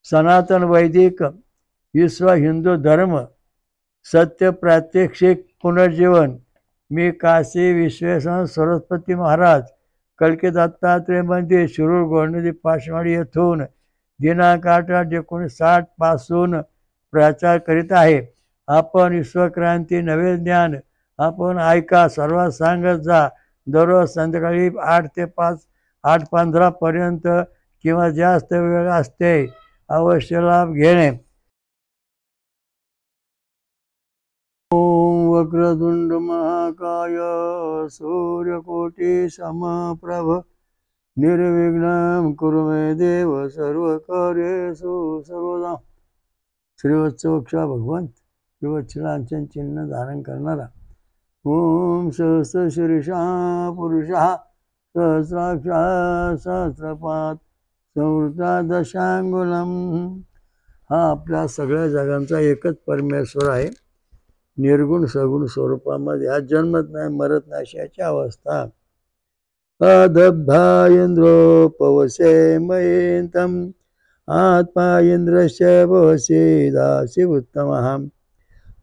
सनातन वैदिक विश्व हिंदू धर्म सत्य प्रात्यक्षिक पुनर्जीवन। मी काशी विश्वेश्वर सरस्वती महाराज कलकी दत्तात्रय मंदिर शिरूर गोंडनदी पाचवाडी येथून दिनांक 8/8/1960 पासून प्रचार करीत आहे। आपण विश्वक्रांती नवे ज्ञान आपण ऐका, सर्वात सांगत जा। दररोज संध्याकाळी 8 ते 5 8:15 पर्यंत किंवा जास्त वेळ असते। अवश्य लाभ घेणे। ओम वक्रतुंड महाकाय सूर्यकोटि समप्रभ निर्विघ्नं कुरु मे देव सर्वकार्येषु सर्वदा। श्रीवत्सवक्षा भगवंत श्रीवत्सलांचन चिन्ह धारण करणारा। ओम सहस्रशीर्षा पुरुषः सहस्राक्षा सहस्रपाद संवृता दशांगुलम। हा आपल्या सगळ्या जगांचा एकच परमेश्वर आहे। निर्गुण सगुण स्वरूपामध्ये हा जन्मत नाही मरत नाही अशी याची अवस्था। अदब्धा इंद्रो पवसे मयेंतम आत्मा इंद्रस्य भवसे दासी उत्तमः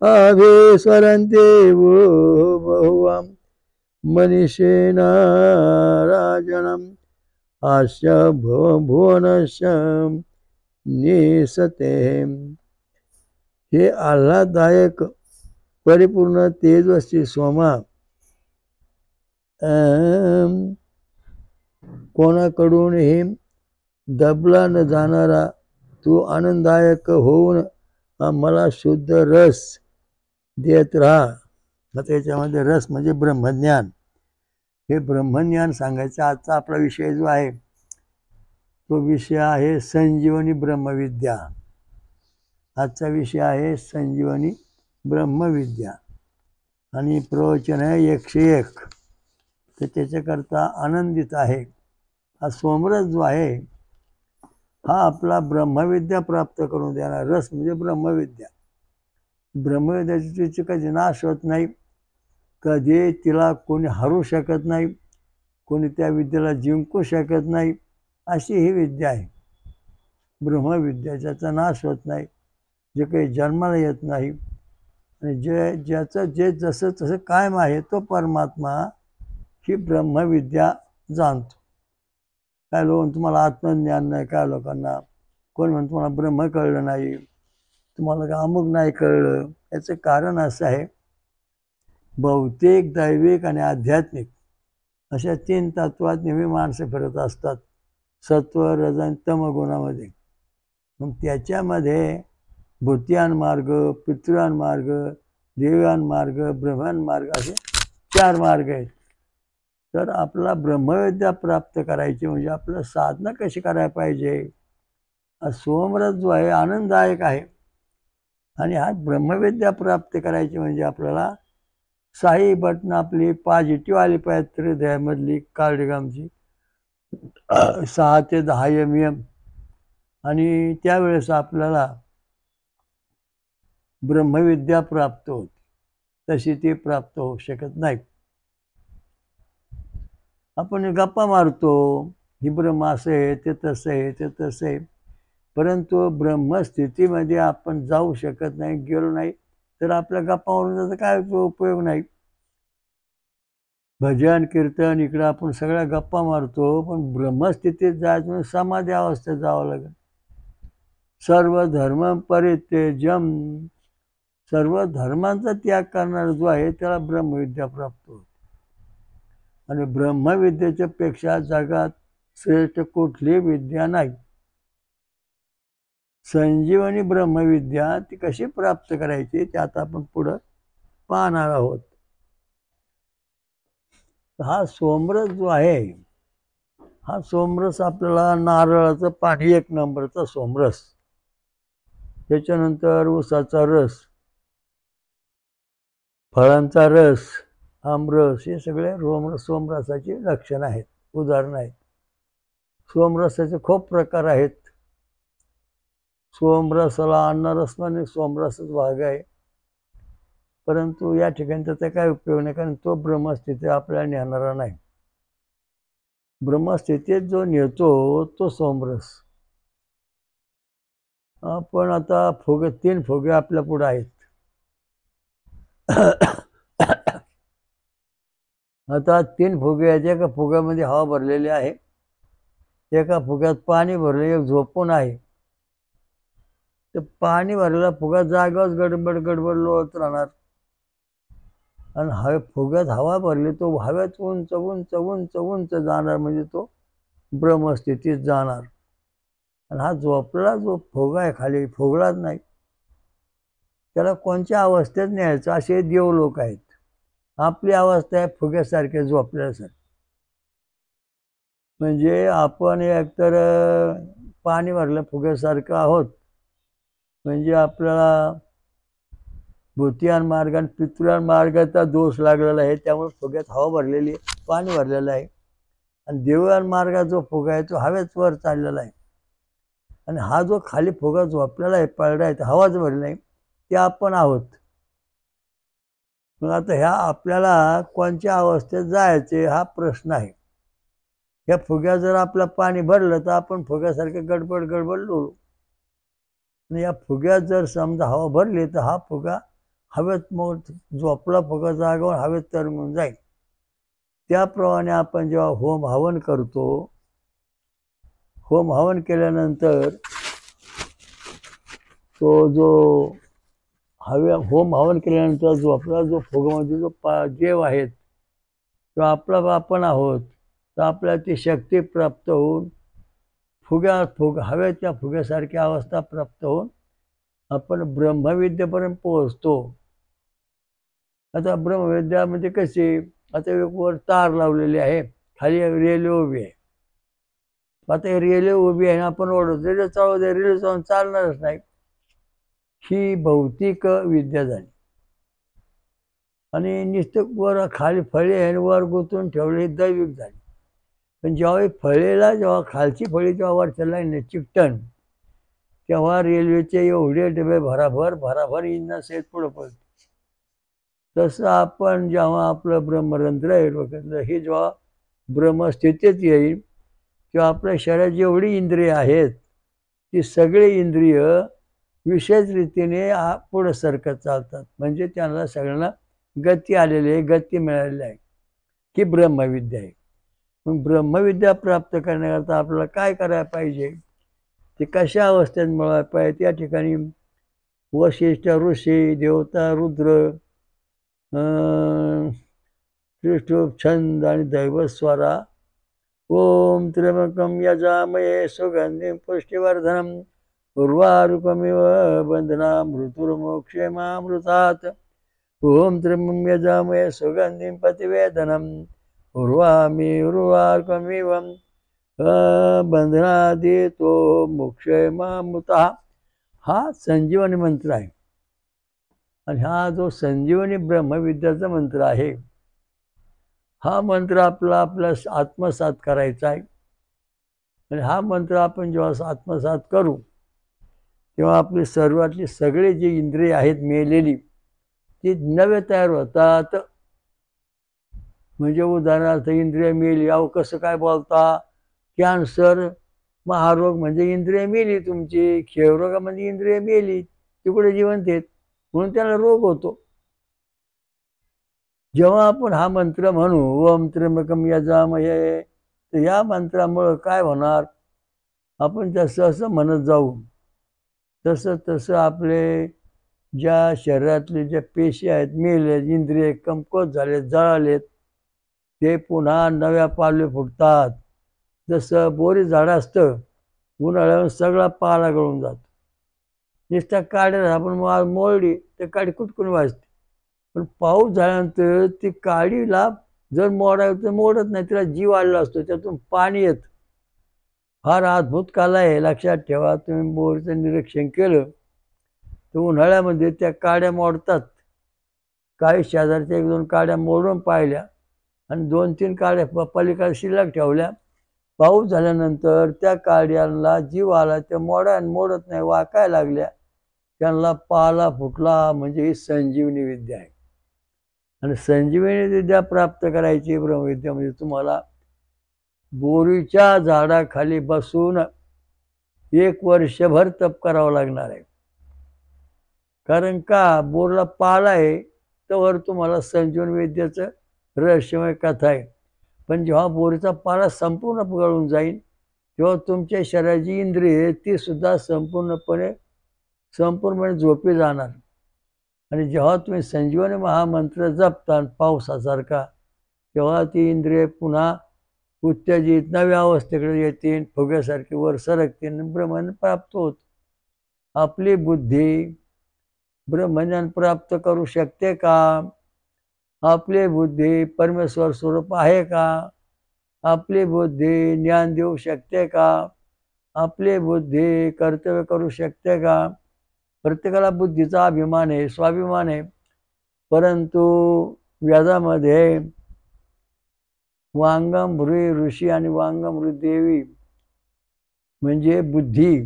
अभीस्वरन्ते वो बहुवाम मनीषेण राजनम आस्य भुवनस्य निसते। हे आल्हाददायक परिपूर्ण तेजस्वी सोमा कोणाकडूनही दबला न जाणारा तू आनंददायक होऊन मला शुद्ध रस देत राहा। त्याच्यामध्ये रस म्हणजे ब्रह्मज्ञान। हे ब्रह्मज्ञान सांगायचं आजचा आपला विषय जो आहे तो विषय आहे संजीवनी ब्रह्मविद्या। आजचा विषय आहे संजीवनी ब्रह्मविद्या आणि प्रवचन आहे 101। तर त्याच्याकरता आनंदित आहे। हा सोमरस जो आहे हा आपला ब्रह्मविद्या प्राप्त करून देणार रस म्हणजे ब्रह्मविद्या। ब्रह्मविद्याची कधी नाश होत नाही, कधी तिला कोणी हरू शकत नाही, कोणी त्या विद्येला जिंकू शकत नाही, अशी ही विद्या आहे ब्रह्मविद्या। ज्याचा नाश होत नाही, जे काही जन्माला येत नाही आणि ज्याचं जे जसं तसं कायम आहे तो परमात्मा ही ब्रह्मविद्या जाणतो। काय लोक तुम्हाला आत्मज्ञान नाही, काय लोकांना कोण म्हणतो तुम्हाला ब्रह्म कळलं नाही, तुम्हाला का अमुक नाही कळलं। याचं कारण असं आहे, भौतिक दैविक आणि आध्यात्मिक अशा 3 तत्वात नेहमी माणसं फिरत असतात, सत्व रज आणि तमगुणामध्ये। मग त्याच्यामध्ये भूतियान मार्ग, पितृयान मार्ग, देवयान मार्ग, ब्रह्मयान मार्ग असे 4 मार्ग आहेत। तर आपला ब्रह्मविद्या प्राप्त करायची म्हणजे आपलं साधना कशी करायला पाहिजे। हा सोमरस जो आहे आनंददायक आहे आणि हा ब्रह्मविद्या प्राप्त करायची म्हणजे आपल्याला साई बटन आपली पॉझिटिव्ह आली पाहिजे हृदयामधली कार्डिगमची 6 ते 10 mm आणि त्यावेळेस आपल्याला ब्रह्मविद्या प्राप्त होते, तशी ती प्राप्त होऊ शकत नाही। आपण गप्पा मारतो, ही ब्रह्म असं आहे, ते तसं आहे, ते तसं आहे, परंतु ब्रह्मस्थितीमध्ये आपण जाऊ शकत नाही। गेलो नाही तर आपल्या गप्पावरून त्याचा काय उपयोग नाही। भजन कीर्तन इकडं आपण सगळ्या गप्पा मारतो, पण ब्रह्मस्थितीत जायचं म्हणजे समाधी अवस्थेत जावं लागेल। सर्व धर्म परित्यज्यम, सर्व धर्मांचा त्याग करणारा जो आहे त्याला ब्रह्मविद्या प्राप्त होते। आणि ब्रह्मविद्येच्या पेक्षा जगात श्रेष्ठ कुठली विद्या नाही। संजीवनी ब्रह्मविद्या ती कशी प्राप्त करायची ते आता आपण पुढं पाहणार आहोत। हा सोमरस जो आहे हा सोमरस आपल्याला नारळाचं पाणी 1 नंबरचा सोमरस, त्याच्यानंतर ऊसाचा रस, फळांचा रस, आमरस, हे सगळे सोमरसाची लक्षणं आहेत, उदाहरणं आहेत। सोमरसाचे खूप प्रकार आहेत। सोमरसाला अन्नरस आणि सोमरसच भाग आहे, परंतु या ठिकाणी त्याचा काय उपयोग नाही, कारण तो ब्रह्मस्थिती आपल्याला नेणारा नाही। ब्रह्मस्थितीत जो नेतो तो सोमरस। आपण आता फुगे 3 फुगे आपल्या पुढे आहेत. आता 3 फुगे आहेत. एका फुग्यामध्ये हवा भरलेली आहे. एका फुग्यात पाणी भरलं, एक झोपून आहे. ते पाणी भरलेला फुगा जागेवरच गडबड गडबड लोळत राहणार आणि फुग्यात हवा भरली, तो हवेत उंच उंच उंच उंच जाणार, म्हणजे तो ब्रह्मस्थितीत जाणार. आणि हा झोपलेला जो फुगा आहे खाली फुगलाच नाही, त्याला कोणत्या अवस्थेत न्यायचं, असे देव लोक आहेत. आपली अवस्था आहे फुग्यासारखे झोपल्यासारखे. म्हणजे आपण एकतर पाणी भरलं फुग्यासारखं आहोत, म्हणजे आपल्याला भूतियान मार्ग आणि पितृयान मार्गाचा दोष लागलेला आहे. त्यामुळे फुग्यात हवा भरलेली आहे, पाणी भरलेलं आहे. आणि देवयान मार्गाचा जो फुगा आहे तो हवेच वर चाललेला आहे. आणि हा जो खाली फुगा झोपलेला आहे, पडला आहे, हवाच भरली नाही, ते आपण आहोत. मग आता ह्या आपल्याला कोणत्या अवस्थेत जायचे हा प्रश्न आहे. या फुग्यात जर आपलं पाणी भरलं तर आपण फुग्यासारखे गडबड गडबड लोळू. आणि या फुग्यात जर समजा हवा भरली तर हा फुगा हवेत, मग झोपला फुगा जागेवर हवेत तरंगून जाईल. त्याप्रमाणे आपण जेव्हा होम हवन करतो, होम हवन केल्यानंतर तो जो होम हवन केल्यानंतर जो आपला जो फुगामध्ये जो जीव आहेत तो आपला आपण आहोत, तर आपल्याला ती शक्ती प्राप्त होऊन हवेच्या फुग्यासारखी अवस्था प्राप्त होऊन आपण ब्रह्मविद्येपर्यंत पोहोचतो. आता ब्रह्मविद्यामध्ये कशी, आता एक वर तार लावलेली आहे, खाली रेल्वे उभी आहे. आता ही रेल्वे उभी आहे, आपण ओढतो, रेल्वे चालू दे, रेल्वे चालून चालणारच नाही. ही भौतिक विद्या झाली. आणि नुसतं वर खाली फळे आहे, वर गुंतून ठेवले, ही दैविक झाली. पण जेव्हा खालची फळी जेव्हा वरच्या लाईनने चिकटण, तेव्हा रेल्वेचे एवढे डबे भराभर भराभर इंजिनासहित पुढं पडते. तसं आपण जेव्हा आपलं ब्रह्मरंध्र आहे डोक्यातलं, हे जेव्हा ब्रह्मस्थितीत येईल तेव्हा आपल्या शरीरात जेवढी इंद्रिय आहेत ती सगळी इंद्रिय विशेष रीतीने पुढं सरकत चालतात. म्हणजे त्यांना सगळ्यांना गती आलेली आहे, गती मिळालेली आहे. ही ब्रह्मविद्या आहे. मग ब्रह्मविद्या प्राप्त करण्याकरता आपल्याला काय करायला पाहिजे, ते कशा अवस्थेत मिळवायला पाहिजे. त्या ठिकाणी वशिष्ठ ऋषी, देवता रुद्र, त्रिशूप छंद आणि दैवस्वरा. ओम त्र्यंबकं यजामहे सुगंधिं पुष्टिवर्धनम् उर्वारुकमिव बन्धनान् मृत्युर्मोक्षेमामृतात्. ओम त्र्यंबकं यजामहे सुगंधिं प्रतिवेदनम् उर्वारुकमिव बन्धनादेतो मोक्षेमामृतः. हा संजीवनी मंत्र आहे. आणि हा जो संजीवनी ब्रह्मविद्याचा मंत्र आहे, हा मंत्र आपला आत्मसात करायचा आहे. आणि हा मंत्र आपण जेव्हा आत्मसात करू तेव्हा आपली सर्वातली सगळी जी इंद्रिय आहेत मेलेली, ती नवे तयार होतात. म्हणजे उदाहरणार्थ इंद्रिय मेली, अहो कसं काय बोलता, कॅन्सर, महारोग म्हणजे इंद्रिय मेली तुमची, क्षयरोगामध्ये इंद्रिय मेली, तिकडे जिवंत आहेत, म्हणून त्याला रोग होतो. जेव्हा आपण हा मंत्र म्हणू, ओम त्र्यंबकं यजामहे, तर या मंत्रामुळं काय होणार, आपण जसं असं म्हणत जाऊ तसं तसं आपले ज्या शरीरातले ज्या पेशी आहेत मेले, इंद्रिय कमकुवत झाले, जळालेत, ते पुन्हा नव्या पालवी फुटतात. जसं बोरी झाड असतं, उन्हाळ्यावर सगळा पाला गळून जातो. नुसत्या काड्या आपण मोडली तर काडी कुटकुन वाजते, पण पाऊस झाल्यानंतर ती काडीला जर मोडायचं तर मोडत नाही, तिला जीव आलेला असतो, त्यातून पाणी येतं. फार अद्भुत कला आहे, लक्षात ठेवा. तुम्ही बोरीचं निरीक्षण केलं तर उन्हाळ्यामध्ये त्या काड्या मोडतात. काही शेजारच्या 1-2 काड्या मोडून पाहिल्या आणि 2-3 काड्या पलीकडे शिल्लक ठेवल्या. पाऊस झाल्यानंतर त्या काड्यांना जीव आला, त्या मोडत नाही, वाकायला लागल्या, त्यांना पाला फुटला. म्हणजे ही संजीवनी विद्या आहे. आणि संजीवनी विद्या प्राप्त करायची ब्रह्मविद्या म्हणजे तुम्हाला बोरीच्या झाडाखाली बसून 1 वर्षभर तप करावं लागणार आहे. कारण का बोरला पाला आहे तर तुम्हाला संजीवन विद्येचं रहस्यमय कथा आहे. पण जेव्हा बोरीचा पाला संपूर्ण गळून जाईल तेव्हा तुमच्या शरीराची इंद्रिये ती सुद्धा संपूर्णपणे झोपी जाणार. आणि जेव्हा तुम्ही संजीवनी महामंत्र जपता पावसासारखा तेव्हा ती इंद्रिये पुन्हा उत्तेजित नव्या अवस्थेकडे येतील, फुग्यासारखी वर सरकतील, ब्रह्मज्ञान प्राप्त होत. आपली बुद्धी ब्रह्मज्ञान प्राप्त करू शकते का? आपली बुद्धी परमेश्वर स्वरूप आहे का? आपली बुद्धी ज्ञान देऊ शकते का? आपली बुद्धी कर्तव्य करू शकते का? प्रत्येकाला बुद्धीचा अभिमान आहे, स्वाभिमान आहे. परंतु वेदामध्ये वांगमृ ऋषी आणि वांगमृ देवी म्हणजे बुद्धी,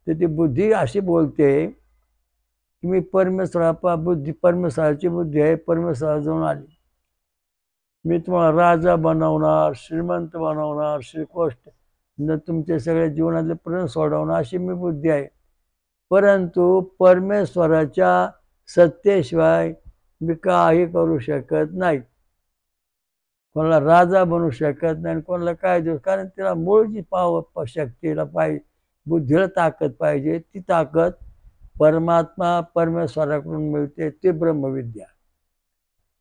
तर ती बुद्धी अशी बोलते की मी परमेश्वराची बुद्धी आहे, परमेश्वराजवळ आली. मी तुम्हाला राजा बनवणार, श्रीमंत बनवणार, श्रीकृष्ण तुमच्या सगळ्या जीवनातले प्रश्न सोडवणार अशी मी बुद्धी आहे. परंतु परमेश्वराच्या सत्तेशिवाय मी काही करू शकत नाही. कोणाला राजा बनवू शकत नाही, कोणाला काय देऊ, कारण तिला मूळ जी शक्तीला पाहिजे, बुद्धीला ताकद पाहिजे, ती ताकद परमात्मा परमेश्वराकडून मिळते. ते ब्रह्मविद्या,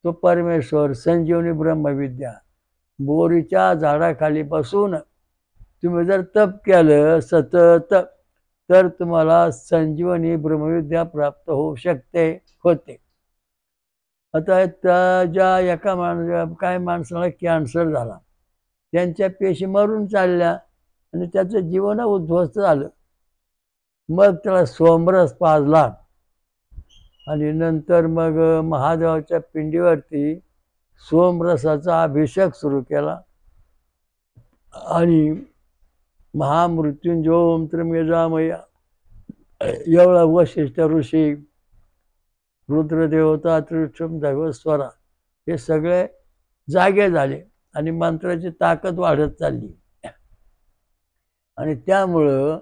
तो परमेश्वर संजीवनी ब्रह्मविद्या. बोरीच्या झाडाखाली बसून तुम्ही जर तप केलं सतत तर तुम्हाला संजीवनी ब्रह्मविद्या प्राप्त होऊ शकते, होते. आता त्या काय माणसाला कॅन्सर झाला, त्यांच्या पेशी मरून चालल्या आणि त्याचं जीवन उद्ध्वस्त झालं. मग त्याला सोमरस पाजला आणि नंतर मग महादेवाच्या पिंडीवरती सोमरसाचा अभिषेक सुरू केला आणि महामृत्युंजय त्र्यंबकेशम एवढा वशिष्ठ ऋषी, रुद्रदेवता, त्रिशूळ दैवस्वरा हे सगळे जागे झाले आणि मंत्राची ताकद वाढत चालली. आणि त्यामुळं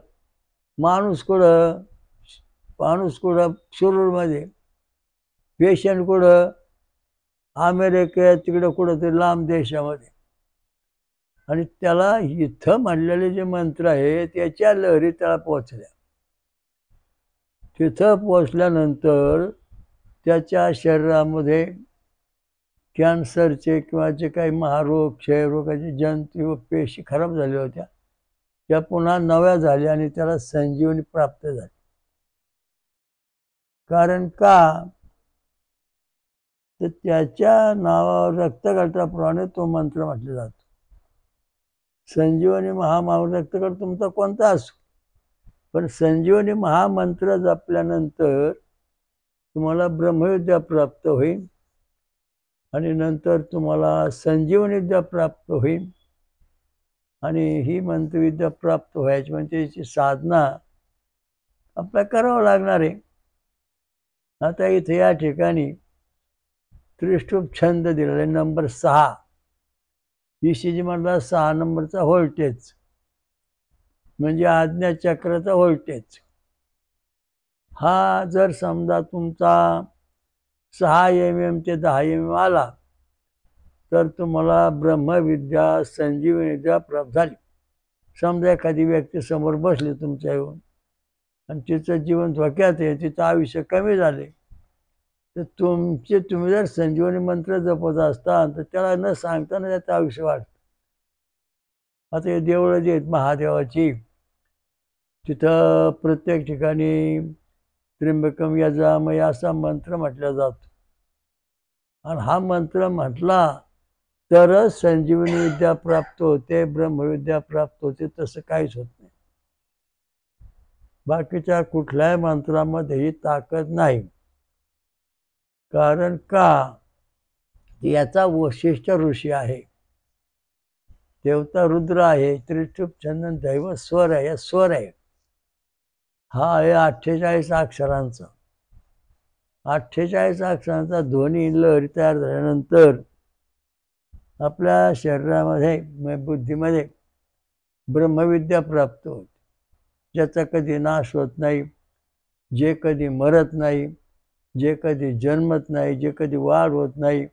माणूस कुठं शिरूरमध्ये, पेशंट कुठं अमेरिकेत, तिकडं कुठं तरी लांब देशामध्ये. आणि त्याला इथं म्हणलेले जे मंत्र आहे त्याच्या लहरी त्याला पोचल्या. तिथं पोचल्यानंतर त्याच्या शरीरामध्ये कॅन्सरचे किंवा जे काही महारोग, क्षयरोगाचे जंतू व पेशी खराब झाल्या होत्या त्या पुन्हा नव्या झाल्या आणि त्याला संजीवनी प्राप्त झाली. कारण का तर त्याच्या नावावर रक्तगटाप्रमाणे तो मंत्र म्हटला जातो. संजीवनी महामंत्र रक्तगट तुमचा कोणता असो, पण संजीवनी महामंत्र जपल्यानंतर तुम्हाला ब्रह्मविद्या प्राप्त होईल आणि नंतर तुम्हाला संजीवनी विद्या प्राप्त होईल. आणि ही मंत्रविद्या प्राप्त व्हायची म्हणजे याची साधना आपल्याला करावं लागणार आहे. आता इथे या ठिकाणी त्रिशूप छंद दिलेला आहे नंबर 6. ईशीजी म्हटला 6 नंबरचा व्होल्टेज म्हणजे आज्ञाचक्राचा व्होल्टेज. हा जर समजा तुमचा 6 mm ते 10 mm आला तर तुम्हाला ब्रह्मविद्या संजीवनी विद्या प्राप्त झाली. समजा एखादी व्यक्ती समोर बसली तुमच्या येऊन आणि तिचं जीवन धोक्यात आहे, तिचं आयुष्य कमी झाले, तर तुम्ही जर संजीवनी मंत्र जपत असता तर त्याला न सांगताना त्याचं आयुष्य वाढतं. आता हे देवळं जे आहेत महादेवाची, तिथं प्रत्येक ठिकाणी त्र्यंबकम यजामहे असा मंत्र म्हटला जातो. आणि हा मंत्र म्हटला तरच संजीवनी विद्या प्राप्त होते, ब्रह्मविद्या प्राप्त होते. तसं काहीच होत नाही. बाकीच्या कुठल्याही मंत्रामध्ये ही ताकद नाही. कारण का याचा वशिष्ठ ऋषी आहे, देवता रुद्र आहे, त्रिशूप चंदन दैव स्वर आहे. स्वर आहे हा आहे 48 अक्षरांचा. 48 अक्षरांचा ध्वनी लहरी तयार झाल्यानंतर आपल्या शरीरामध्ये बुद्धीमध्ये ब्रह्मविद्या प्राप्त होते. ज्याचा कधी नाश होत नाही, जे कधी मरत नाही, जे कधी जन्मत नाही, जे कधी वाढ होत नाही,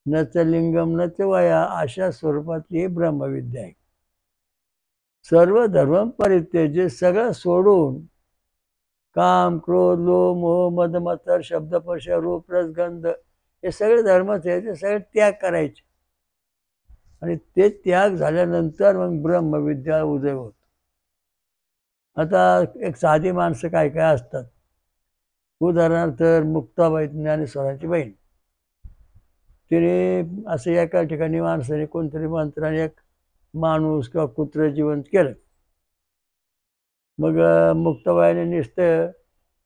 न च लिंगम न च वया, अशा स्वरूपातली ही ब्रह्मविद्या आहे. सर्व धर्म परित्यज्य, सगळं सोडून काम, क्रोध, लोभ, मोह, मद, मत्सर, शब्दस्पर्श, रूप, रस, गंध, हे सगळे धर्मच आहे, ते सगळे त्याग करायचे. आणि ते त्याग झाल्यानंतर मग ब्रह्मविद्या उदय होत. आता एक साधी माणसं काय काय असतात. उदाहरणार्थ मुक्ताबाई ज्ञानेश्वरांची बहीण, तिने असं एका ठिकाणी माणसाने कोणतरी मंत्राने एक माणूस किंवा कुत्रं जिवंत केलं. मग मुक्ताबाईने नुसतं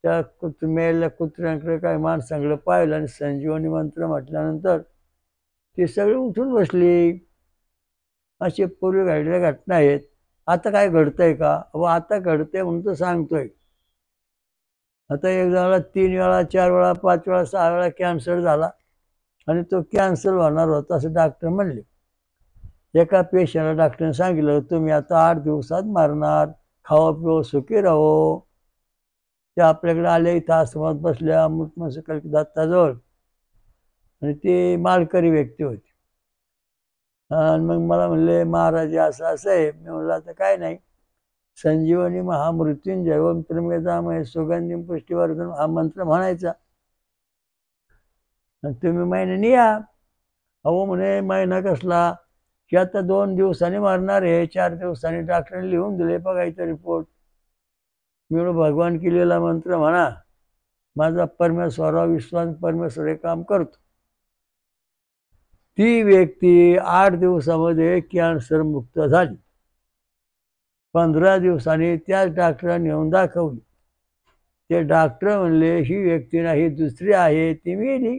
त्या मेलेल्या कुत्र्यांकडे काय माणसांकडे पाहिलं आणि संजीवनी मंत्र म्हटल्यानंतर ती सगळी उठून बसली. अशी पूर्वी घडलेल्या घटना आहेत. आता काय घडतंय का? व आता घडतंय म्हणून तर सांगतोय. आता एक जणाला 3 वेळा 4 वेळा 5 वेळा 6 वेळा कॅन्सर झाला आणि तो कॅन्सर होणार होता असं डॉक्टर म्हणले. एका पेशंटला डॉक्टरने सांगितलं, तुम्ही आता 8 दिवसात मरणार, खाओ पिओ सुखी राहो. ते आपल्याकडे आले, इथं आश्रमात बसल्या अमृत दत्ताजवळ, आणि ती मालकरी व्यक्ती होती. आणि मग मला म्हणले, महाराज असं असं आहे. मी म्हणलं, आता काय नाही, संजीवनी महामृत्युंजय ओम त्र्यंबकेशम सुगंधिम पुष्टिवर्धनम हा मंत्र म्हणायचा आणि तुम्ही महिन्याने या. अहो म्हणे, महिना कसला, की आता 2 दिवसांनी मरणार आहे, 4 दिवसांनी डॉक्टरने लिहून दिले बघायचा रिपोर्ट. मी म्हणून भगवान केलेला मंत्र म्हणा, माझा परमेश्वरावर विश्वास, परमेश्वर हे काम करतो. ती व्यक्ती 8 दिवसामध्ये कॅन्सर मुक्त झाली. 15 दिवसांनी त्याच डॉक्टरांनी येऊन दाखवली. ते डॉक्टर म्हणले, ही व्यक्ती नाही, दुसरी आहे, ती मेली.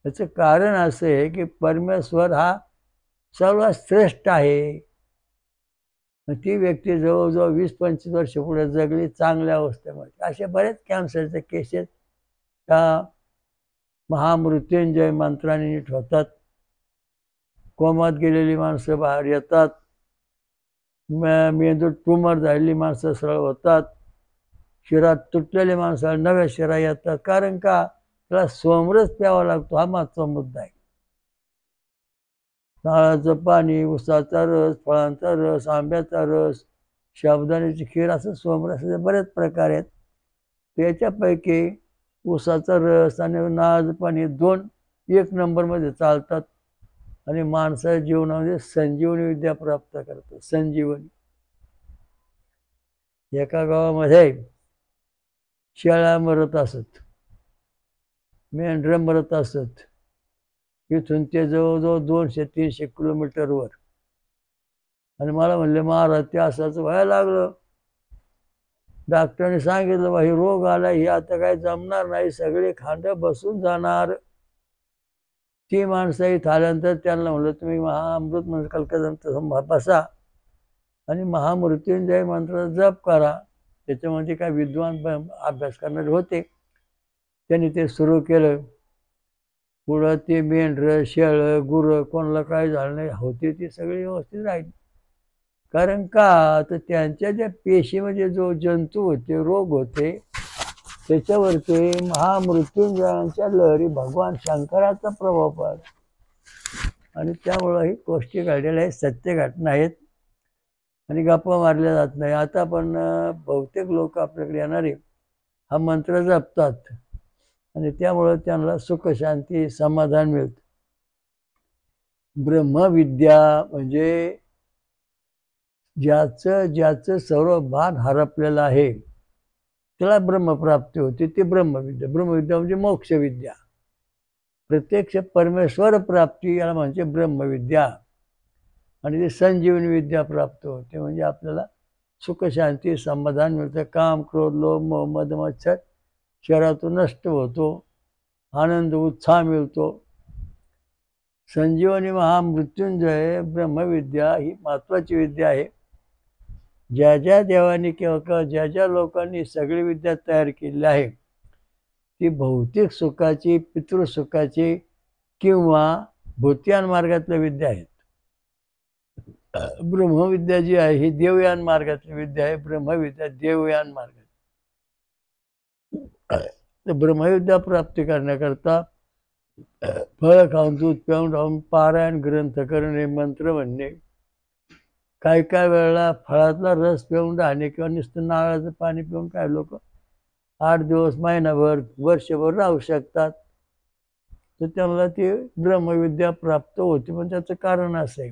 याचं कारण असं आहे की परमेश्वर हा सर्वात श्रेष्ठ आहे. ती व्यक्ती जवळजवळ 20-25 वर्ष पुढे जगली चांगल्या अवस्थेमध्ये. असे बरेच कॅन्सरचे केसेस त्या महामृत्युंजय मंत्राने नीट होतात. कोमात गेलेली माणसं बाहेर येतात. मेंदूत ट्यूमर झालेली माणसं सरळ होतात. शिरात तुटलेले माणसं नव्या शिरा येतात. कारण का? त्याला सोमरस प्यावा लागतो, हा महत्त्वाचा मुद्दा आहे. नारळाचं पाणी, उसाचा रस, फळांचा रस, आंब्याचा रस, साबुदाण्याची खीर, असं सोमरसाचे बरेच प्रकार आहेत. त्याच्यापैकी उसाचा रस आणि नारळाचं पाणी 2 1 नंबरमध्ये चालतात आणि माणसाच्या जीवनामध्ये संजीवनी विद्या प्राप्त करतात. संजीवनी. एका गावामध्ये शेळ्या मरत असत, मेंढरं मरत असत. इथून ते जवळजवळ 200-300 किलोमीटरवर. आणि मला म्हणले, महाराज ते असंच व्हायला लागलं. डॉक्टरने सांगितलं, बा हे रोग आला, हे आता काय जमणार नाही, सगळे खांड बसून जाणार. ती माणसं इथं आल्यानंतर त्यांना म्हणलं, तुम्ही महाअमृत मंत्र कल्पना बसा आणि महामृत्युंजय मंत्राचा जप करा. त्याच्यामध्ये काय विद्वान अभ्यास करणारे होते, त्यांनी ते सुरू केलं. पुढं ते मेंढरं, शेळं, गुरं, कोणाला काय झालं नाही, होते ती सगळी व्यवस्थित राहिली. कारण का? तर त्यांच्या ज्या पेशीमध्ये जो जंतू होते, रोग होते, त्याच्यावरती महामृत्युंजयांच्या लहरी भगवान शंकराचा प्रभाव पडला. आणि त्यामुळं ही गोष्टी घडलेल्या आहेत, सत्य घटना आहेत आणि गप्पा मारल्या जात नाही. आता पण बहुतेक लोक आपल्याकडे येणारे हा मंत्र जपतात आणि त्यामुळं त्यांना सुख, शांती, समाधान मिळतं. ब्रह्मविद्या म्हणजे ज्याचं सर्व भान हरपलेलं आहे त्याला ब्रह्मप्राप्ती होते. ती ब्रह्मविद्या. ब्रह्मविद्या म्हणजे मोक्षविद्या, प्रत्यक्ष परमेश्वर प्राप्ती, याला म्हणजे ब्रह्मविद्या. आणि ती संजीवनी विद्या प्राप्त होते, म्हणजे आपल्याला सुख, शांती, समाधान मिळतं. काम, क्रोध, लोभ, मोह, मद, मत्सर शरीरातून नष्ट होतो. आनंद, उत्साह मिळतो. संजीवनी महामृत्युंजय ब्रह्मविद्या ही महत्त्वाची विद्या आहे. ज्या ज्या देवांनी किंवा ज्या ज्या लोकांनी सगळी विद्या तयार केलेली आहे ती भौतिक सुखाची, पितृसुखाची किंवा भूतियान मार्गातल्या विद्या आहेत. ब्रह्मविद्या जी आहे ही देवयान मार्गातली विद्या आहे. ब्रह्मविद्या देवयान मार्ग. तर ब्रह्मविद्या प्राप्ती करण्याकरता फळ खाऊन दूध पिऊन राहून पारायण ग्रंथ करणे, मंत्र म्हणणे, काही काही वेळेला फळातला रस पिऊन राहणे किंवा नुसतं नारळाचं पाणी पिऊन काही लोक 8 दिवस, महिनाभर, वर्षभर राहू शकतात. तर त्यांना ती ब्रह्मविद्या प्राप्त होते. पण त्याचं कारण असं आहे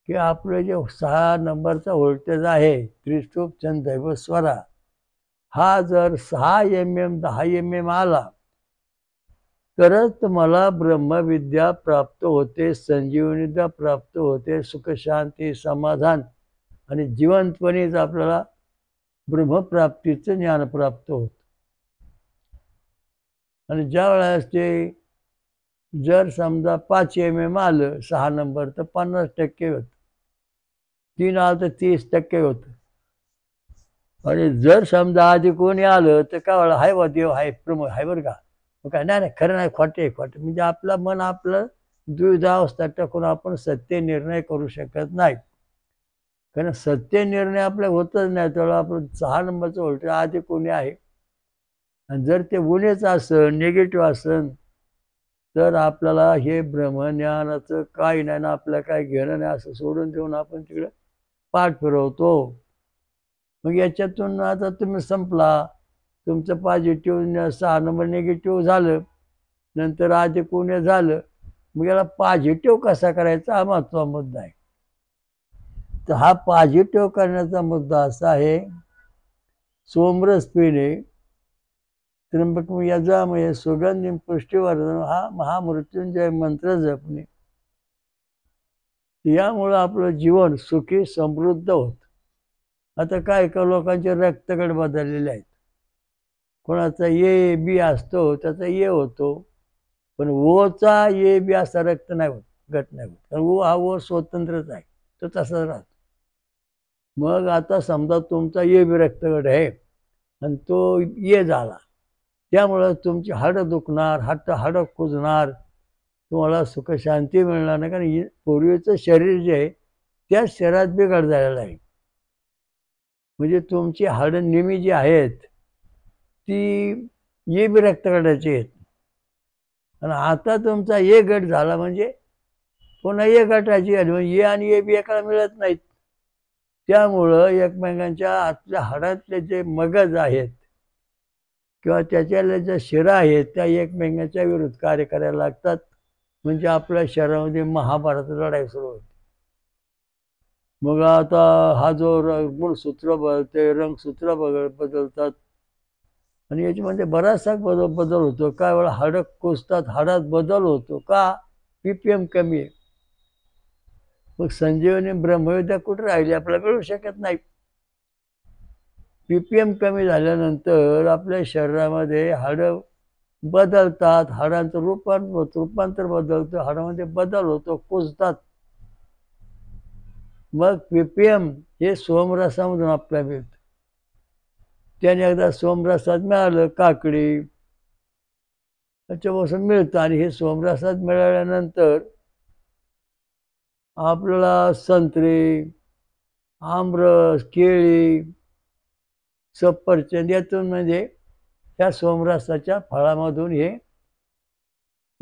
की आपलं जे 6 नंबरचा व्होल्टेज आहे, त्रिशूप छंदैव स्वरा, हा जर 6 mm 10 mm आला तरच तुम्हाला ब्रह्मविद्या प्राप्त होते, संजीवनीविद्या प्राप्त होते, सुख शांती समाधान आणि जिवंतपणेच आपल्याला ब्रह्मप्राप्तीचं ज्ञान प्राप्त होतं. आणि ज्या वेळेस ते जर समजा 5 mm आलं 6 नंबर तर 50% होतं, 3 आलं तर 30% होतं. आणि जर समजा आधी कोणी आलं तर काय वेळा हाय बा देव आहे, प्रम आहे बरं का, मग काय नाही नाही खरं नाही, खोटे खोटे, म्हणजे आपलं मन आपलं द्विधावस्था टाकून आपण सत्य निर्णय करू शकत नाही. कारण सत्य निर्णय आपल्या होतच नाही. त्यावेळेला आपण 6 नंबरचं व्होल्टेज आधी कोणी आहे आणि जर ते उणेच असेल, निगेटिव्ह असेल, तर आपल्याला हे ब्रह्मज्ञानाचं काही नाही ना, आपलं काय घेणं नाही असं सोडून देऊन आपण तिकडे पाठ फिरवतो. मग याच्यातून आता तुम्ही संपला, तुमचं पॉझिटिव्ह 6 नंबर निगेटिव्ह झालं, नंतर आधी कोणी झालं, मग याला पॉझिटिव्ह कसा करायचा हा महत्त्वाचा मुद्दा आहे. तर हा पॉझिटिव्ह करण्याचा मुद्दा असा आहे, सोमरस पिणे, त्र्यंबक यजामहे सुगंधिं पुष्टिवर्धन, हा महामृत्युंजय मंत्र जपणे, यामुळं आपलं जीवन सुखी समृद्ध होतं. आता काय का लोकांचे रक्तगट बदललेले आहेत. कोणाचा ए बी असतो, त्याचा ए होतो, पण ओचा ए बी असा रक्त नाही होत, गट नाही होत. कारण ओ हा ओ स्वतंत्रच आहे, तो तसाच राहतो. मग आता समजा तुमचा ए बी रक्तगट आहे आणि तो ए झाला, त्यामुळं तुमची हाडं दुखणार, हाडं कुजणार, तुम्हाला सुखशांती मिळणार नाही. कारण पूर्वीचं शरीर जे आहे त्या शरीरात बिघड झालेलं आहे. म्हणजे तुमची हाडं नेहमी जी आहेत ती ए बी रक्तगटाची आहेत. आणि आता तुमचा ए गट झाला म्हणजे पुन्हा ए गटाची आली, म्हणजे ए आणि ए बी एकाला मिळत नाहीत. त्यामुळं एकमेकांच्या आतल्या हाडातले जे मगज आहेत किंवा त्याच्यातल्या ज्या शिरा आहेत त्या एकमेकांच्या विरुद्ध कार्य करायला लागतात. म्हणजे आपल्या शरीरामध्ये महाभारत लढाई सुरू होते. मग आता हा जो मूळसूत्र बदलते, रंगसूत्र बदलतात आणि याच्यामध्ये बराचसा बदल होतो. काय वेळा हाडं कुजतात, हाडात बदल होतो का, PPM कमी आहे. मग संजीवनी ब्रह्मविद्या कुठे राहिली, आपल्याला मिळू शकत नाही. PPM कमी झाल्यानंतर आपल्या शरीरामध्ये हाडं बदलतात, हाडांचं रूपांतर बदलतं, हाडामध्ये बदल होतो, कुजतात. मग PPM हे सोमरसामधून आपल्याला मिळतं. त्याने एकदा सोमरसात मिळालं, काकडी त्याच्यापासून मिळतं. आणि हे सोमरसात मिळाल्यानंतर आपल्याला संत्री, आमरस, केळी, सफरचंद यातून म्हणजे त्या सोमरसाच्या फळामधून हे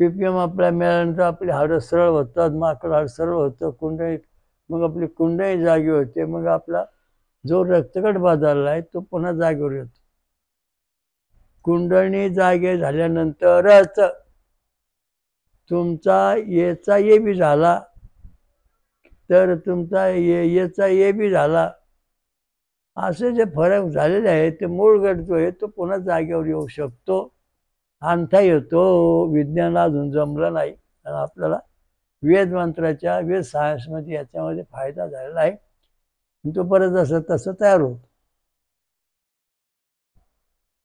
PPM आपल्याला मिळाल्यानंतर आपली हाडं सरळ होतात, माकड हाड सरळ होतं, कुंडळी, मग आपली कुंडळी जागी होते. मग आपला जो रक्तगट बदलला आहे तो पुन्हा जागेवर येतो. कुंडळी जागे झाल्यानंतरच तुमचा एचा ए बी झाला, तर तुमचा एचा ए बी झाला. असे जे फरक झालेले आहेत ते मूळ गट जो आहे तो पुन्हा जागेवर येऊ शकतो. आणता येतो. विज्ञान अजून जमलं नाही आणि आपल्याला वेद मंत्राच्या वेद सायन्समध्ये याच्यामध्ये फायदा झालेला आहे. तो परत असं तसं तयार होतो.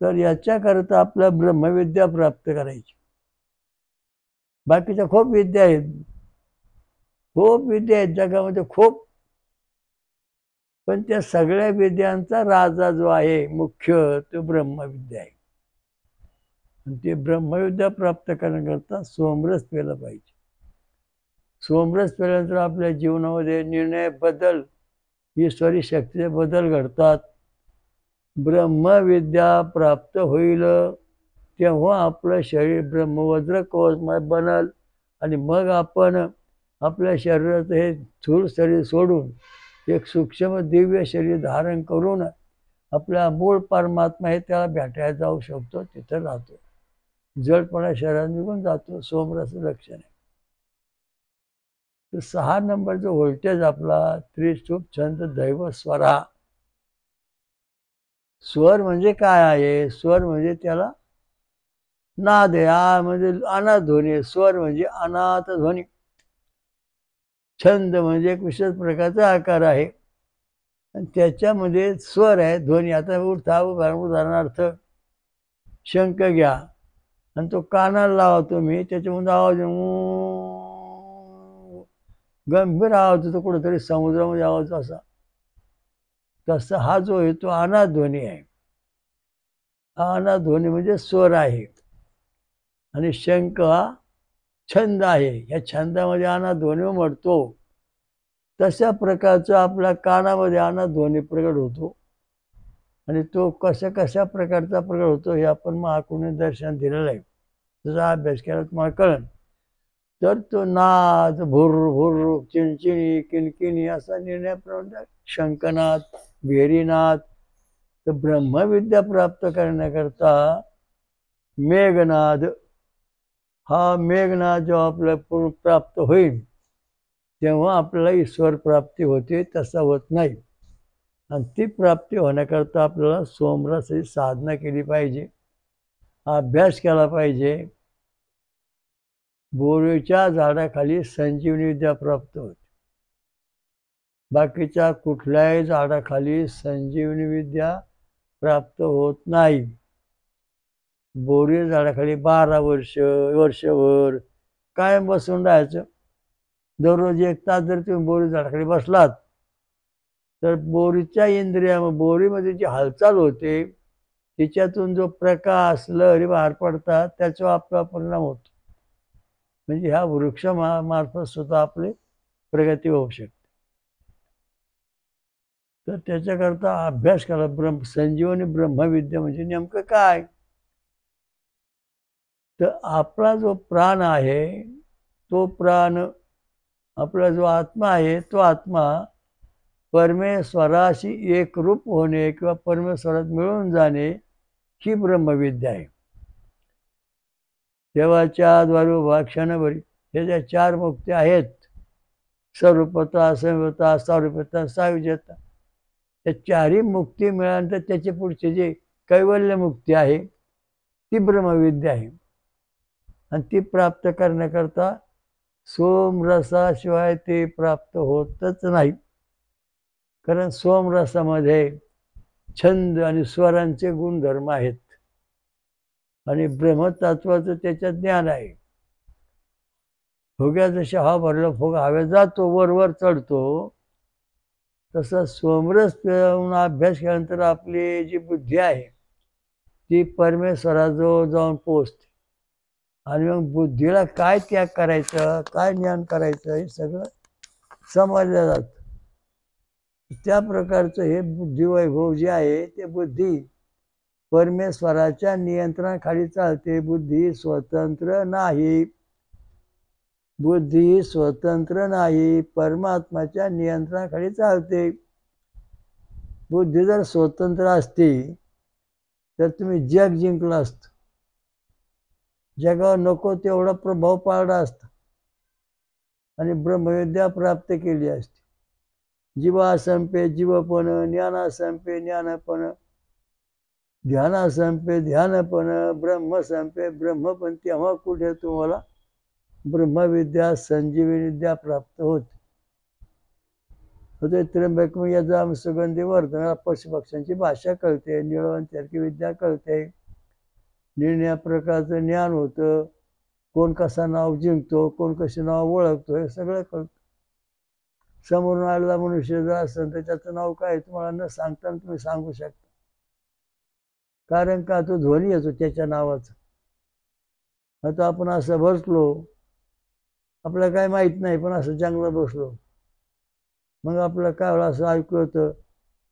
तर याच्याकरता आपल्या ब्रह्मविद्या प्राप्त करायची. बाकीच्या खूप विद्या आहेत, खूप विद्या आहेत जगामध्ये, खूप. पण त्या सगळ्या विद्यांचा राजा जो आहे मुख्य, तो ब्रह्मविद्या आहे. आणि ते ब्रह्मविद्या प्राप्त करण्याकरता सोमरस प्यायला पाहिजे. सोमरस पेल्यानंतर आपल्या जीवनामध्ये निर्णय बदल, ईश्वरी शक्तीचे बदल घडतात. ब्रह्मविद्या प्राप्त होईल तेव्हा आपलं शरीर ब्रह्मवज्र कवचमय बनल आणि मग आपण आपल्या शरीराचं हे स्थूल शरीर सोडून एक सूक्ष्म दिव्य शरीर धारण करून आपला मूळ परमात्मा हे त्याला भेटायला जाऊ शकतो. तिथं राहतो, जडपणा शरीरात निघून जातो. सोमरसाचं लक्षण आहे. तर 6 नंबरचं व्होल्टेज आपला त्रिशूप छंद दैव स्वरा. स्वर म्हणजे काय आहे? स्वर म्हणजे त्याला नाद आहे, म्हणजे अनाद ध्वनी. स्वर म्हणजे अनाथ ध्वनी. छंद म्हणजे एक विशेष प्रकारचा आकार आहे आणि त्याच्यामध्ये स्वर आहे, ध्वनी. आता उदाहरणार्थ शंख घ्या आणि तो कानाला लावा तुम्ही, त्याच्यामध्ये आवाज गंभीर आवाज होतो, कुठेतरी समुद्रामध्ये आवाज असा. तसा हा जो आहे तो अनाद ध्वनी आहे. अनाद ध्वनी म्हणजे स्वर आहे आणि शंख हा छंद आहे. या छंदामध्ये अनाद ध्वनी उमटतो. तशा प्रकारचा आपल्या कानामध्ये अनाद ध्वनी प्रकट होतो आणि तो कशा कशा प्रकारचा प्रकट होतो हे आपण महाकुणी दर्शन दिलेलं आहे. त्याचा अभ्यास केला तुम्हाला कळेल. तर तो नाद भुर भुर, चिणचिणी, किणकिणी असा निर्णयाप्रमाणे शंखनाद, भेरीनाद. तर ब्रह्मविद्या प्राप्त करण्याकरता मेघनाद, हा मेघनाद जेव्हा आपल्याला पूर्ण प्राप्त होईल तेव्हा आपल्याला ईश्वर प्राप्ती होते. तसा होत नाही. आणि ती प्राप्ती होण्याकरता आपल्याला सोमरसाची साधना केली पाहिजे, अभ्यास केला पाहिजे. बोरीच्या झाडाखाली संजीवनी विद्या प्राप्त होते. बाकीच्या कुठल्याही झाडाखाली संजीवनी विद्या प्राप्त होत नाही. बोरी झाडाखाली 12 वर्षभर कायम बसून राहायचं. दररोज 1 तास जर तुम्ही बोरी झाडाखाली बसलात तर बोरीच्या इंद्रिया, बोरीमध्ये जी हालचाल होते तिच्यातून जो प्रकाश लहरी बाहेर पडतात त्याचा आपला परिणाम होतो. म्हणजे ह्या वृक्ष मार्फत सुद्धा आपली प्रगती होऊ शकते. तर त्याच्याकरता अभ्यास करा. संजीवनी ब्रह्मविद्या म्हणजे नेमकं काय? तर आपला जो प्राण आहे तो प्राण, आपला जो आत्मा आहे तो आत्मा परमेश्वराशी एकरूप होणे किंवा परमेश्वरात मिळून जाणे ही ब्रह्मविद्या आहे. देवाच्या द्वारे उभा क्षणभरी हे ज्या 4 मुक्ती आहेत, स्वरूपता, संयमता, सारूप्यता, सायुज्यता, या 4ही मुक्ती मिळाल्यानंतर त्याचे पुढचे जे कैवल्य मुक्ती आहे ती ब्रह्मविद्या आहे. आणि ती प्राप्त करण्याकरता सोमरसाशिवाय ते प्राप्त होतच नाही. कारण सोमरसामध्ये छंद आणि स्वरांचे गुणधर्म आहेत आणि ब्रह्मतत्वाचं त्याच्यात ज्ञान आहे. फुग्या जशी हवा भरला, फुगा हवेत जातो, वर वर चढतो, तसं सोमरस पिऊन अभ्यास केल्यानंतर आपली जी बुद्धी आहे ती परमेश्वराजवळ जाऊन पोचते. आणि मग बुद्धीला काय त्याग करायचं, काय ज्ञान करायचं हे सगळं समजलं जातं. त्या प्रकारचं हे बुद्धिवैभव जे आहे ते बुद्धी परमेश्वराच्या नियंत्रणाखाली चालते. बुद्धी स्वतंत्र नाही. बुद्धी स्वतंत्र नाही, परमात्माच्या नियंत्रणाखाली चालते. बुद्धी जर स्वतंत्र असती तर तुम्ही जग जिंकलं असतं. जगावर नको तेवढा प्रभाव पाडला असता आणि ब्रह्मविद्या प्राप्त केली असती. जीवा संपे जीवपण, ज्ञाना संपे ज्ञानपण, ध्याना संपे ध्यानपण, ब्रह्म संपे ब्रह्मपण. तेव्हा कुठे तुम्हाला ब्रह्मविद्या संजीवनी विद्या प्राप्त होते. त्र्यंबक यजाम सुगंधी वर्धन, पशुपक्ष्यांची भाषा कळते, निळवंत्याची विद्या कळते, निर्णया प्रकारचं ज्ञान होतं. कोण कसा नाव जिंकतो, कोण कसे नाव ओळखतो हे सगळं कळतं. समोरून आलेला मनुष्य जर असेल तर त्याचं नाव काय तुम्हाला न सांगताना तुम्ही सांगू शकता. कारण का तो ध्वनी येतो त्याच्या नावाचा. आता आपण असं बसलो, आपल्याला काय माहीत नाही, पण असं चांगलं बसलो, मग आपलं काय वेळा असं ऐकू होतं,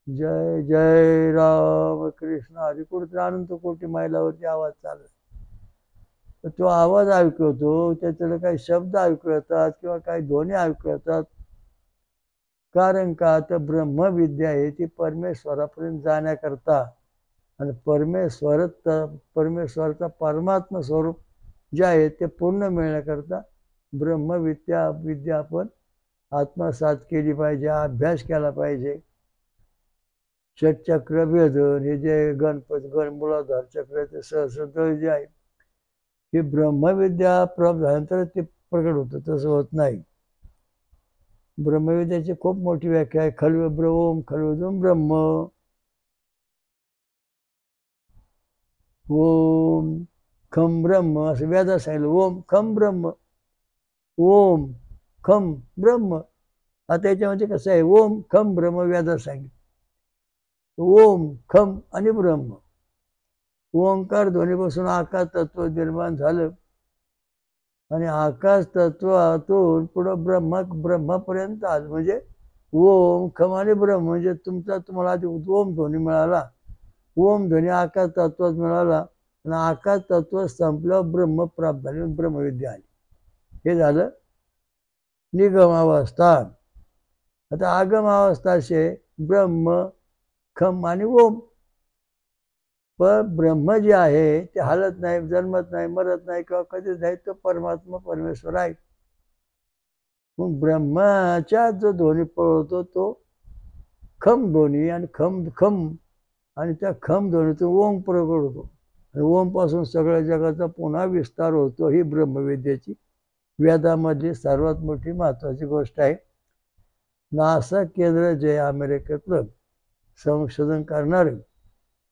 जय जय राम कृष्ण हरी, कुठेतरी अनंत कोटी मैलावरती आवाज चालला, तर तो आवाज ऐकू होतो, त्याच्याला काही शब्द ऐकू येतात किंवा काही ध्वनी ऐकू येतात. कारण का तर ब्रह्मविद्या आहे ती परमेश्वरापर्यंत जाण्याकरता आणि परमेश्वराचा परमात्मा स्वरूप जे आहे ते पूर्ण मिळण्याकरता विद्या आपण आत्मसात केली पाहिजे, अभ्यास केला पाहिजे. षटचक्र भेदन हे जे मूलाधार चक्र ते सहस्रदळ जे आहे हे ब्रह्मविद्या प्राप्त झाल्यानंतर ते प्रकट होतं, तसं होत नाही. ब्रह्मविद्याची खूप मोठी व्याख्या आहे. ओम खल्वदम ब्रह्म, ओम खम ब्रह्म असं वेदात सांगितलं. ओम खम ब्रह्म, ओम खम ब्रह्म. आता याच्यामध्ये कसं आहे, ओम खम ब्रह्म वेदात सांगितलं. ओम खम आणि ब्रह्म, ओंकार ध्वनीपासून आकाश तत्व निर्माण झालं आणि आकाश तत्वातून पुढं ब्रह्मापर्यंत आलं. म्हणजे ओम खम आणि ब्रह्म म्हणजे तुम्हाला आधी ओम ध्वनी मिळाला, ओम ध्वनी आकाश तत्वात मिळाला आणि आकाश तत्व संपल्यावर ब्रह्म प्राप्त झाले, ब्रह्मविद्या आली. हे झालं निगमावस्था. आता आगमावस्था असे ब्रह्म खम आणि ओम. पण ब्रह्म जे आहे ते हालत नाही, जन्मत नाही, मरत नाही किंवा कधीच नाही, तो परमात्मा परमेश्वर आहे. मग ब्रह्माच्या जो ध्वनी पळवतो तो खम ध्वनी आणि खम आणि त्या खम ध्वनीतून ओम प्रकट होतो आणि ओम पासून सगळ्या जगाचा पुन्हा विस्तार होतो. ही ब्रह्मविद्याची वेदामधली सर्वात मोठी महत्वाची गोष्ट आहे. नासा केंद्र जे अमेरिकेतलं संशोधन करणारे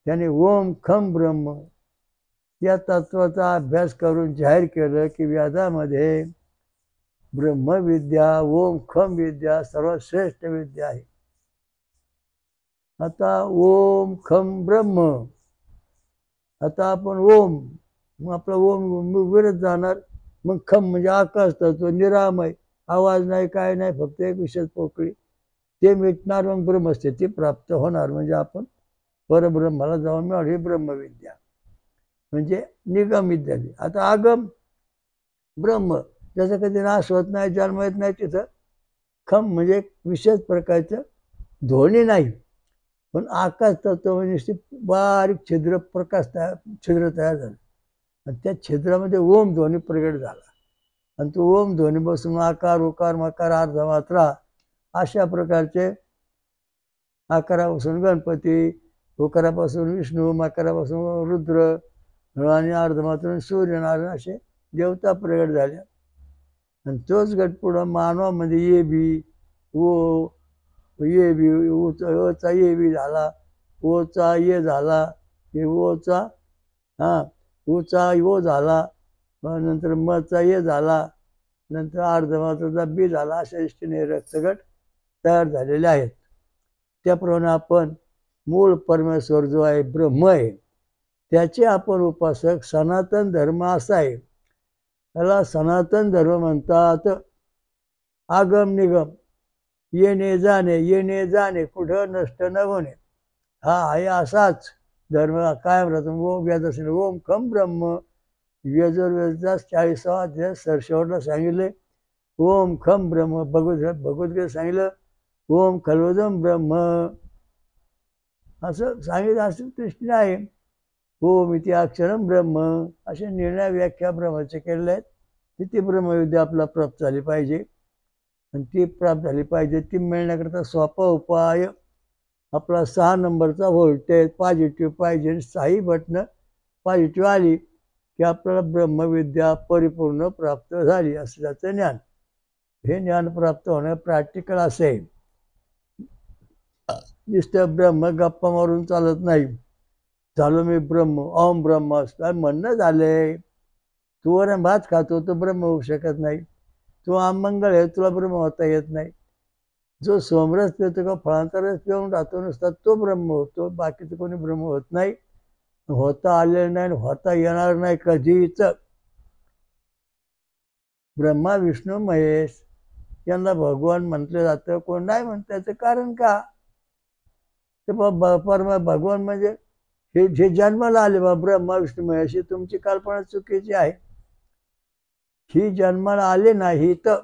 त्याने ओम खम ब्रह्म या तत्वाचा अभ्यास करून जाहीर केलं की वेदामध्ये ब्रह्मविद्या ओम खम विद्या सर्वात श्रेष्ठ विद्या आहे. आता ओम खम ब्रह्म, आता आपण ओम, मग आपला ओम विरत जाणार. मग खम म्हणजे आकाश तत्व निरामय, आवाज नाही काय नाही, फक्त एक विशेष पोकळी, ते मिटणार. मग ब्रह्मस्थिती प्राप्त होणार, म्हणजे आपण परब्रह्माला जाऊन मिळणार. ही ब्रह्मविद्या म्हणजे निगम विद्या. आता आगम ब्रह्म ज्याचा कधी नाश होत नाही, जन्म येत नाही, तिथं खम म्हणजे विशेष प्रकारचं ध्वनी नाही, पण आकाश तत्व म्हणजे बारीक छिद्र तयार झालं आणि त्या छिद्रामध्ये ओम ध्वनी प्रगट झाला आणि तो ओम ध्वनी बसून आकार उकार मकार अर्धा मात्रा अशा प्रकारचे आकारापासून गणपती, उकारापासून विष्णू, मकारापासून रुद्र आणि अर्धमात्रातून सूर्यनारायण असे देवता प्रगट झाल्या. आणि तोच गट पुढं मानवामध्ये ये बी ओचा ये बी झाला, ओचा ये झाला, हे ओचा ओचा ओ झाला, नंतर मचा ये झाला, नंतर अर्धमात्राचा बी झाला. अशा दृष्टीने रक्तगट तयार झालेले आहेत. त्याप्रमाणे आपण मूळ परमेश्वर जो आहे ब्रह्म आहे त्याचे आपण उपासक. सनातन धर्म असा आहे, त्याला सनातन धर्म म्हणतात. आगम निगम, येणे जाणे, कुठं नष्ट न होणे, हा आहे असाच धर्म कायम राहतो. ओम वेद असेल ओम खम ब्रह्म, यजुर्वेदाचा 40वा अध्याय सरशेवटला सांगितले ओम खम ब्रह्म. भगवद्गीता सांगितलं ओम खल्वदम ब्रह्म, असं सांगितलं. असं दृष्टीने आहे. ओम इति अक्षरम ब्रह्म, असे निर्णय व्याख्या ब्रह्माचे केलेले आहेत. ती ब्रह्मविद्या आपल्याला प्राप्त झाली पाहिजे आणि ती प्राप्त झाली पाहिजे. ती मिळण्याकरता सोपा उपाय आपला 6 नंबरचा व्होल्टेज पॉझिटिव्ह पाहिजे. 6ही बटणं पॉझिटिव्ह आली की आपल्याला ब्रह्मविद्या परिपूर्ण प्राप्त झाली असं त्याचं ज्ञान. हे ज्ञान प्राप्त होणं प्रॅक्टिकल असे. नुसतं ब्रह्म गप्पा मारून चालत नाही. झालो मी ब्रह्म, ओम ब्रह्म असं म्हणणं झालंय. तू वरण भात खातो तो ब्रह्म होऊ शकत नाही. तू आमंगळ आहे, तुला ब्रह्म होता येत नाही. जो सोमरस पितो का फळांचा रस पिऊन राहतो नुसता तो ब्रह्म होतो, बाकीचं कोणी ब्रह्म होत नाही, होता आलेलं नाही, होता येणार नाही कधीच. ब्रह्मा विष्णू महेश यांना भगवान म्हटलं जातं, कोण नाही म्हणतं. त्याचं कारण का? ते भगवान म्हणजे हे जे जन्माला आले बा ब्रह्मा विष्णू महेश, ही तुमची कल्पना चुकीची आहे. ही जन्माला आले नाही तर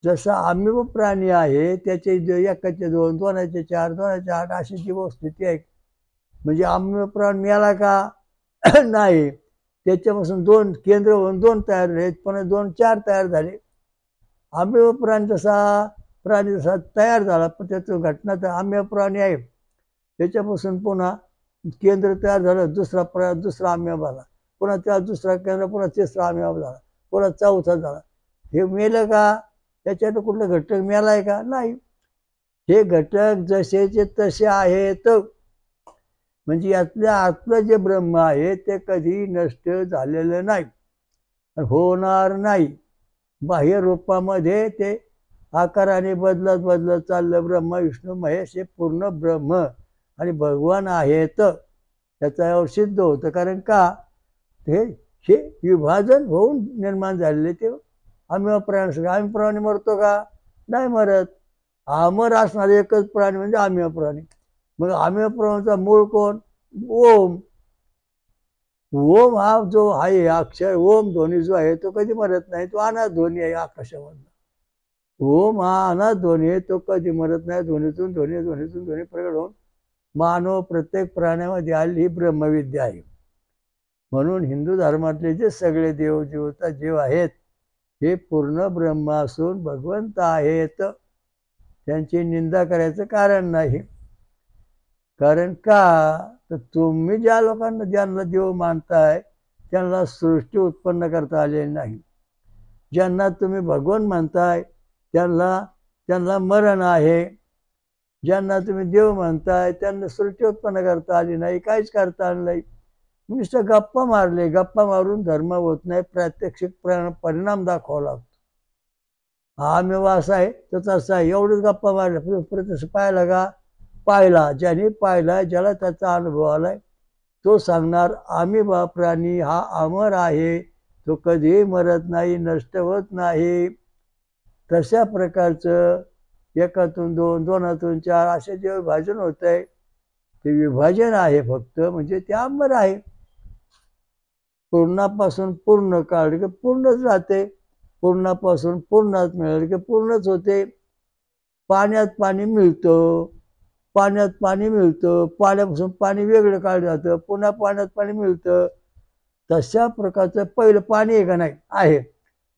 जसं अमेव प्राणी आहे, त्याचे एकाचे 2, दोनाचे 4, दोनाचे 8 अशी जीवस्थिती आहे. म्हणजे अमेव प्राण मिळाला का? नाही. त्याच्यापासून 2 केंद्र होऊन 2 तयार झाले, पुन्हा 2 4 तयार झाले. अमेव प्राणी जसा तयार झाला, पण त्याचं घटना तर अमेव प्राणी आहे. त्याच्यापासून पुन्हा केंद्र तयार झालं, दुसरा अमेव झाला, पुन्हा त्या दुसरा केंद्र, पुन्हा तिसरा अमेव झाला, पुन्हा चौथा झाला. हे मेलं का? त्याच्यात कुठलं घटक मिळालाय का? नाही. हे घटक जसेचे तसे आहेत. म्हणजे यातल्या आतलं जे ब्रह्म आहे ते कधी नष्ट झालेलं नाही, होणार नाही. बाह्य रूपामध्ये ते आकाराने बदलत बदलत चाललं. ब्रह्मा विष्णू महेश हे पूर्ण ब्रह्म आणि भगवान आहेत, त्याचा यावर सिद्ध होतं. कारण का? हे विभाजन होऊन निर्माण झालेले ते अमेव प्राणी. सगळं आम्ही प्राणी मरतो का? नाही मरत. अमर असणारे एकच प्राणी म्हणजे अमेव प्राणी. मग अमेव प्राण्याचा मूळ कोण? ओम. ओम हा जो आहे अक्षर, ओम ध्वनी जो आहे तो कधी मरत नाही, तो अनाथ ध्वनी आहे आकाशामधला. ओम हा अनाथ ध्वनी आहे, तो कधी मरत नाही. ध्वनीतून ध्वनी प्रगट होऊन मानव प्रत्येक प्राण्यामध्ये आली ही ब्रह्मविद्या आहे. म्हणून हिंदू धर्मातले जे सगळे देव जीवता जीव आहेत हे पूर्ण ब्रह्म असून भगवंत आहेत. त्यांची निंदा करायचं कारण नाही. कारण का? तर तुम्ही ज्या लोकांना ज्यांना देव मानताय त्यांना सृष्टी उत्पन्न करता आलेली नाही. ज्यांना तुम्ही भगवान मानताय त्यांना मरण आहे. ज्यांना तुम्ही देव मानताय त्यांना सृष्टी उत्पन्न करता आली नाही, काहीच करता आलं नाही. नुसतं गप्पा मारले. गप्पा मारून धर्म होत नाही, प्रात्यक्षिक परिणाम दाखवावा लागतो. हा मेवा असा आहे तर तसा आहे, एवढंच गप्पा मारल्या. प्रत्यक्ष पाहिला का? पाहिला. ज्याने पाहिला, ज्याला त्याचा अनुभव आलाय तो सांगणार आम्ही प्राणी हा अमर आहे, तो कधीही मरत नाही, नष्ट होत नाही. तशा प्रकारचं एकातून 2, दोनातून 4 असे जे विभाजन होत आहे ते विभाजन आहे फक्त, म्हणजे ते अमर आहे. पूर्णापासून पूर्ण काढले की पूर्णच राहते, पूर्णापासून पूर्णात मिळाले की पूर्णच होते. पाण्यात पाणी मिळतं, पाण्यापासून पाणी वेगळं काढलं जातं, पुन्हा पाण्यात पाणी मिळतं. तशा प्रकारचं पहिलं पाणी आहे का? नाही आहे.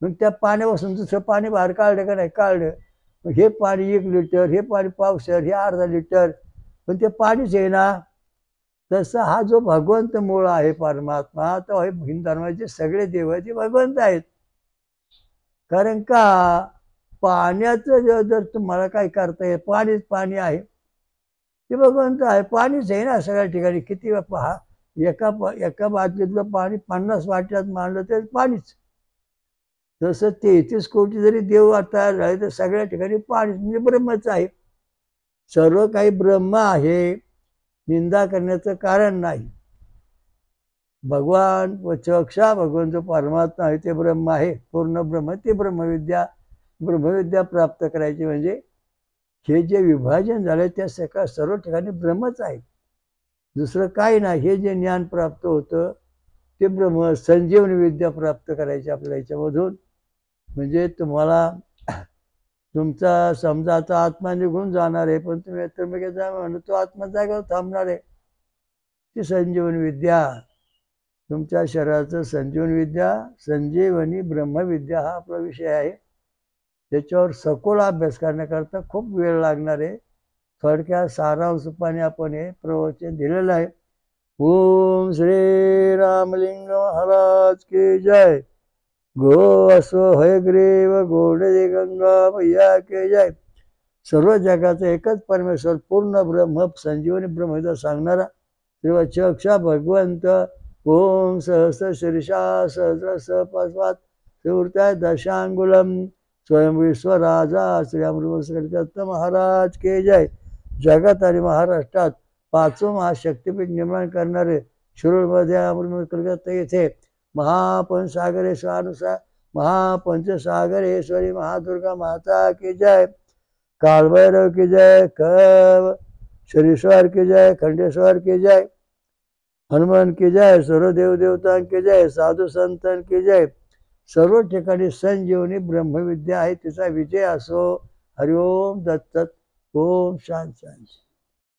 मग त्या पाण्यापासून दुसरं पाणी बाहेर काढलं का? नाही काढलं. मग हे पाणी 1 लिटर, हे पाणी पावशेर, हे अर्धा लिटर, पण ते पाणीच आहे ना. तसा हा जो भगवंत मूळ आहे परमात्मा, तो हे हिंदू धर्माचे सगळे देव आहेत ते भगवंत आहेत. कारण का? पाण्याचं जर तुम्हाला काय करता येईल, पाणीच पाणी आहे, ते भगवंत आहे. पाणीच आहे ना सगळ्या ठिकाणी. किती पहा, एका बाटलीतलं पाणी 50 वाट्यात मांडलं तर पाणीच. तसं 33 कोटी जरी देव तयार झाले तर सगळ्या ठिकाणी पाणी म्हणजे ब्रह्मच आहे. सर्व काही ब्रह्म आहे, निंदा करण्याचं कारण नाही. भगवान व चक्षा भगवान जो परमात्मा आहे ते ब्रह्म आहे, पूर्ण ब्रह्म. ते ब्रह्मविद्या प्राप्त करायची म्हणजे हे जे विभाजन झालं त्या सर्व ठिकाणी ब्रह्मच आहे, दुसरं काही नाही. हे जे ज्ञान प्राप्त होतं ते ब्रह्म. संजीवनी विद्या प्राप्त करायची आपल्याला याच्यामधून. म्हणजे तुम्हाला तुमचा समजा आता आत्मा निघून जाणार आहे, पण तुम्ही त्र्यंबकेश्वर म्हणून तो आत्मा जागेवर थांबणार आहे. ती संजीवनी विद्या, तुमच्या शरीराचं संजीवनी विद्या, संजीवनी ब्रह्मविद्या हा आपला विषय आहे. त्याच्यावर सखोल अभ्यास करण्याकरता खूप वेळ लागणार आहे. थोडक्यात सारांश रूपाने आपण हे प्रवचन दिलेलं आहे. ओम श्री रामलिंग महाराज की जय. गो असो हयग्रीव गोडे गंगा मैया के जय. सर्व जगाचा एकच परमेश्वर पूर्ण ब्रह्म संजीवनी ब्रह्मविद्या सांगणारा श्रीवचक्षा भगवंत. ओम सहस्र शीर्षा सहस्रश पास्वात सुवृत्ताय दशांगुलम स्वयं विश्वराजा श्री अमृत महाराज के जय. जगात आणि महाराष्ट्रात 5वं महाशक्तीपीठ निर्माण करणारे शिरूरमध्ये अमृत कलकत्ता येथे महापंसागरेश्वरानुसार महापंचसागरेश्वरी महादुर्गा माता की जय, कालभैरव की जय, शरीश्वर की जय, खंडेश्वर की जय, हनुमान की जय, सर्व देव देवता की जय, साधू संतान की जय. सर्व ठिकाणी संजीवनी ब्रह्मविद्या आहे, तिचा विजय असो. हरिओम दत्त. ओम शांत शांत.